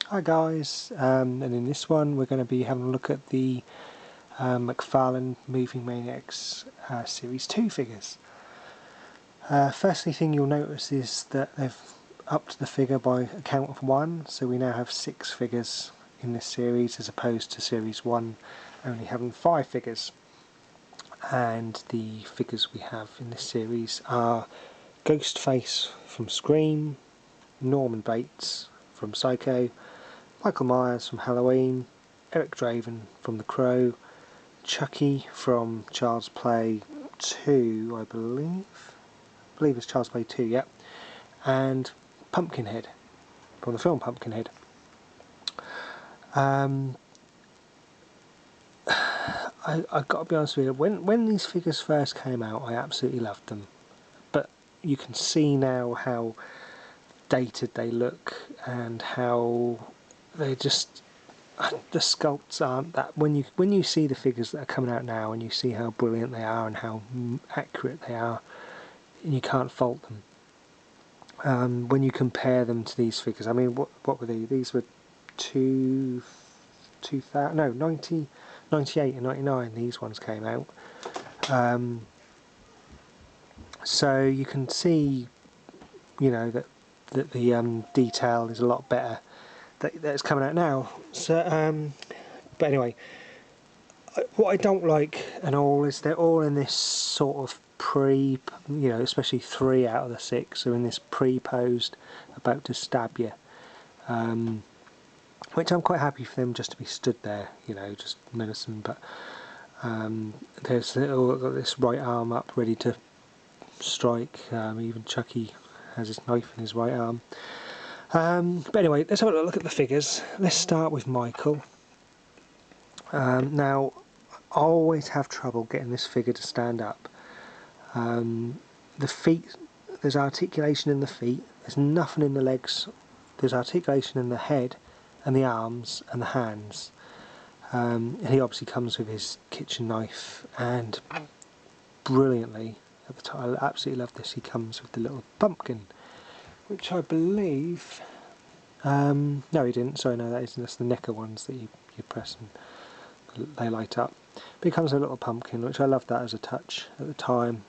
Hi guys, and in this one we're going to be having a look at the McFarlane Movie Maniacs Series 2 figures. Firstly thing you'll notice is that they've upped the figure by a count of 1, so we now have 6 figures in this series as opposed to Series 1 only having 5 figures. And the figures we have in this series are Ghostface from Scream, Norman Bates from Psycho, Michael Myers from Halloween, Eric Draven from The Crow, Chucky from Child's Play 2, I believe it's Child's Play 2, yep, and Pumpkinhead from the film Pumpkinhead. I've got to be honest with you, when these figures first came out I absolutely loved them, but you can see now how dated they look and how they just, the sculpts aren't that, when you see the figures that are coming out now and you see how brilliant they are and how accurate they are, you can't fault them. When you compare them to these figures, I mean, what were these? These were 98 and 99 these ones came out. So you can see, you know, that the detail is a lot better that's coming out now. So but anyway, what I don't like and all is they're all in this sort of especially 3 out of the 6 are in this pre-posed about to stab you, which I'm quite happy for them just to be stood there, just menacing. But there's all got this right arm up ready to strike. Even Chucky has his knife in his right arm. But anyway, let's have a look at the figures. Let's start with Michael. Now, I always have trouble getting this figure to stand up. The feet, there's articulation in the feet, there's nothing in the legs, there's articulation in the head and the arms and the hands. And he obviously comes with his kitchen knife, and brilliantly, at the time, I absolutely love this, he comes with the little pumpkin, which I believe, no he didn't, sorry, no, that's the necker ones that you press and they light up. But he comes with a little pumpkin, which I loved that as a touch at the time,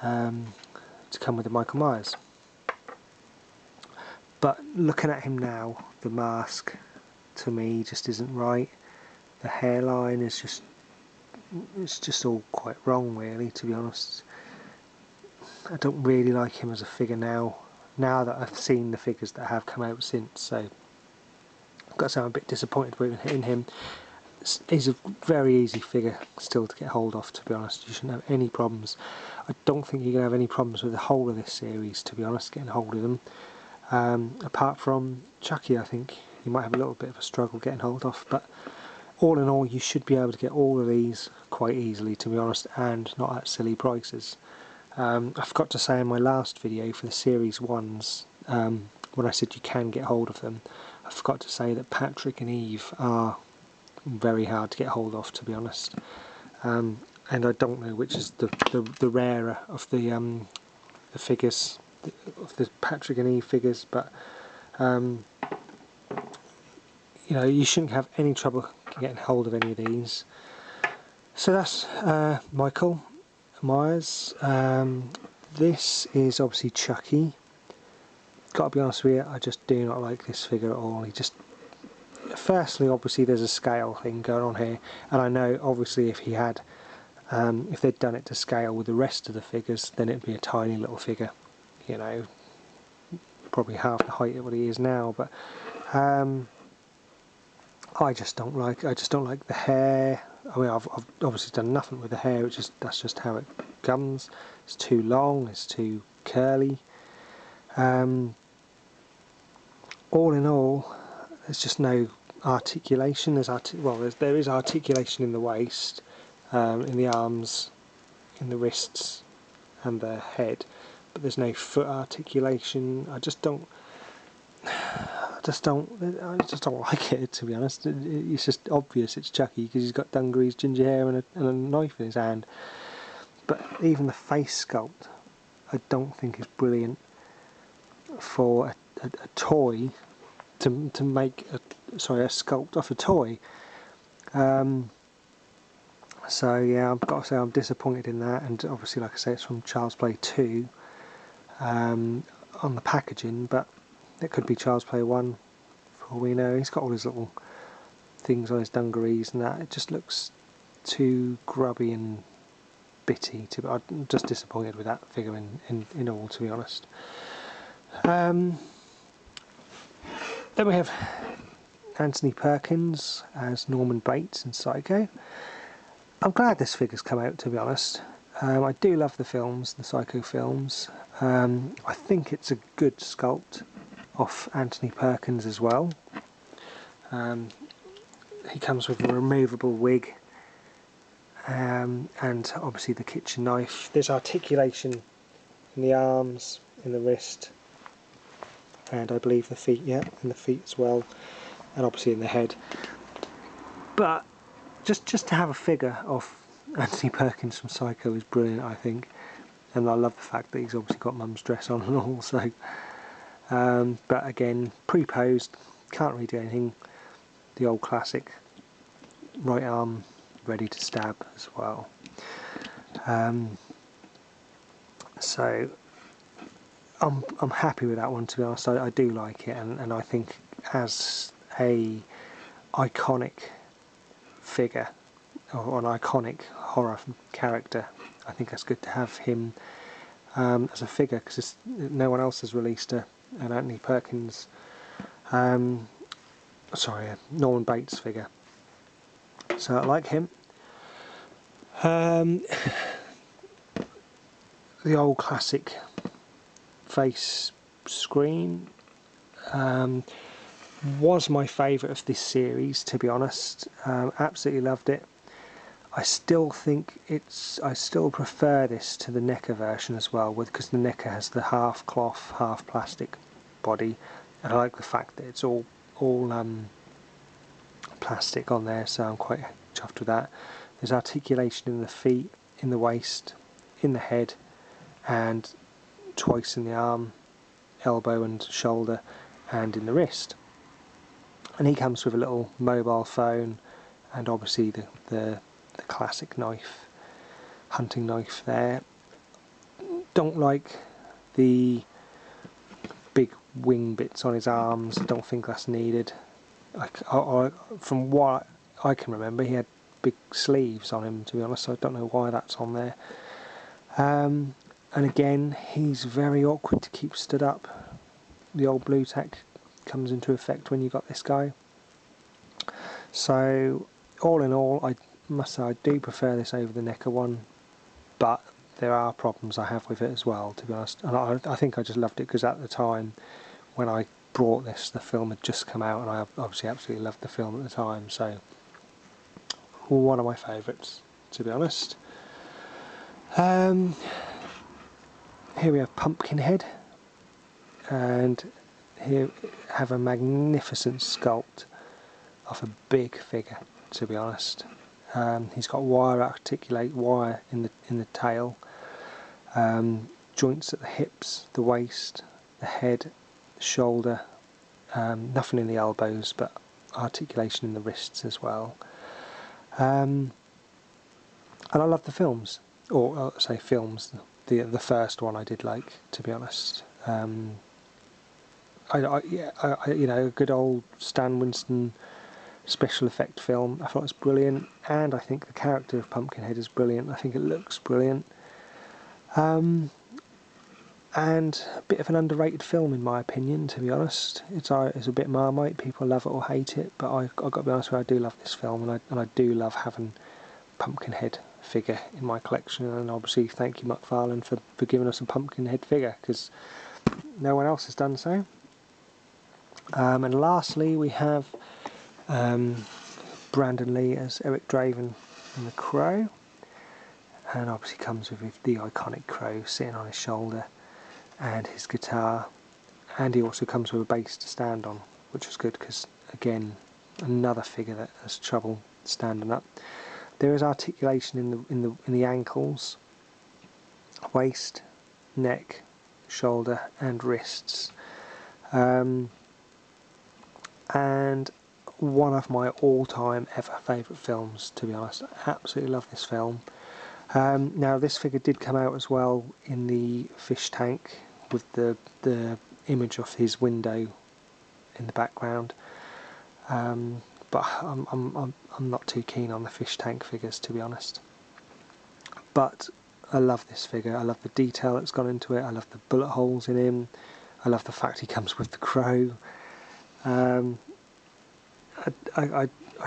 to come with the Michael Myers. But looking at him now, the mask to me just isn't right. The hairline is just all quite wrong, really, to be honest. I don't really like him as a figure now that I've seen the figures that have come out since, so I've got to say I'm a bit disappointed in him. He's a very easy figure still to get hold of, to be honest. You shouldn't have any problems. I don't think you're going to have any problems with the whole of this series, to be honest, getting hold of them. Apart from Chucky, I think you might have a little bit of a struggle getting hold of, but all in all you should be able to get all of these quite easily, to be honest, and not at silly prices. I forgot to say in my last video for the Series 1s, when I said you can get hold of them, I forgot to say that Patrick and Eve are very hard to get hold of, to be honest. And I don't know which is the rarer of the figures, of the Patrick and Eve figures, but you shouldn't have any trouble getting hold of any of these. So that's Michael Myers. This is obviously Chucky. Got to be honest with you, I just do not like this figure at all. Firstly, obviously there's a scale thing going on here, and I know obviously if they'd done it to scale with the rest of the figures, then it'd be a tiny little figure, probably half the height of what he is now. But I just don't like the hair. I mean, I've obviously done nothing with the hair. That's just how it comes. It's too long. It's too curly. All in all, there's just no articulation. There is articulation in the waist, in the arms, in the wrists, and the head, but there's no foot articulation. I just don't like it, to be honest. It's just obvious it's Chucky because he's got dungarees, ginger hair, and a knife in his hand. But even the face sculpt, I don't think is brilliant for a toy to make a sculpt off a toy. So yeah, I've got to say I'm disappointed in that, and obviously, like I say, it's from Child's Play 2 on the packaging, but it could be Child's Play 1 for all we know. He's got all his little things on his dungarees and that. It just looks too grubby and bitty. I'm just disappointed with that figure in all, to be honest. Then we have Anthony Perkins as Norman Bates in Psycho. I'm glad this figure's come out, to be honest. I do love the films, the Psycho films. I think it's a good sculpt of Anthony Perkins as well. He comes with a removable wig, and obviously the kitchen knife. There's articulation in the arms, in the wrist, and I believe the feet, yeah, in the feet as well, and obviously in the head. But just to have a figure of Anthony Perkins from Psycho is brilliant, I think, and I love the fact that he's obviously got mum's dress on and all. So, but again, pre-posed, can't really do anything. The old classic right arm ready to stab as well. So I'm happy with that one, to be honest. I do like it, and I think as a iconic figure or an iconic horror character, I think it's good to have him as a figure, because no one else has released an Anthony Perkins, Norman Bates figure. So I like him. The old classic face screen was my favourite of this series, to be honest. Absolutely loved it. I still prefer this to the NECA version as well, because the NECA has the half cloth, half plastic body, and I like the fact that it's all plastic on there, so I'm quite chuffed with that. There's articulation in the feet, in the waist, in the head, and twice in the arm, elbow and shoulder, and in the wrist. And he comes with a little mobile phone, and obviously the classic knife, hunting knife there. Don't like the big wing bits on his arms. Don't think that's needed. From what I can remember, he had big sleeves on him, to be honest, so I don't know why that's on there. And again, he's very awkward to keep stood up. The old blue tack comes into effect when you got this guy. So all in all, I must say I do prefer this over the NECA one, but there are problems I have with it as well, to be honest. And I think I just loved it because at the time when I brought this, the film had just come out, and I obviously absolutely loved the film at the time. So one of my favourites, to be honest. Here we have Pumpkinhead, and here we have a magnificent sculpt of a big figure, to be honest. He's got wire in the tail, joints at the hips, the waist, the head, shoulder, nothing in the elbows, but articulation in the wrists as well. And I love the films, or I'll say films. The first one I did like, to be honest. You know, a good old Stan Winston special effect film. I thought it was brilliant, and I think the character of Pumpkinhead is brilliant. I think it looks brilliant. And a bit of an underrated film, in my opinion, to be honest. It's a bit Marmite. People love it or hate it, but I've got to be honest with you, I do love this film, and I do love having Pumpkinhead figure in my collection. And obviously, thank you, McFarlane, for giving us a Pumpkinhead figure, because no one else has done so. And lastly, we have Brandon Lee as Eric Draven in The Crow, and obviously comes with the iconic crow sitting on his shoulder and his guitar, and he also comes with a bass to stand on, which was good because, again, another figure that has trouble standing up. There is articulation in the ankles, waist, neck, shoulder, and wrists. and one of my all-time ever favourite films, to be honest. I absolutely love this film. Now this figure did come out as well in the fish tank with the image of his window in the background, but I'm not too keen on the fish tank figures, to be honest. But I love this figure. I love the detail that's gone into it. I love the bullet holes in him. I love the fact he comes with the crow. I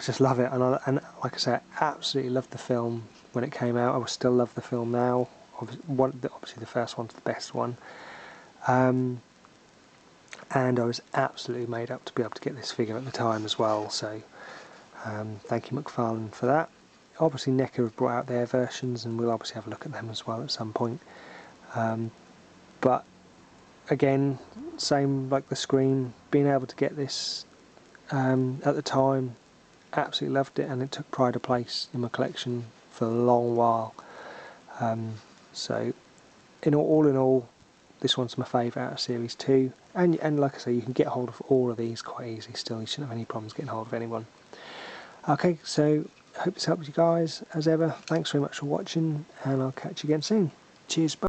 just love it, and like I say, I absolutely loved the film when it came out. I will still love the film now. Obviously the first one's the best one, and I was absolutely made up to be able to get this figure at the time as well. So thank you, McFarlane, for that. Obviously NECA have brought out their versions, and we'll obviously have a look at them as well at some point. But again, same like the Scream, being able to get this at the time, absolutely loved it, and it took pride of place in my collection for a long while. So in all, this one's my favourite out of Series 2, and like I say, you can get hold of all of these quite easily still. You shouldn't have any problems getting hold of anyone. Okay, so I hope this helps you guys. As ever, thanks very much for watching, and I'll catch you again soon. Cheers, bye.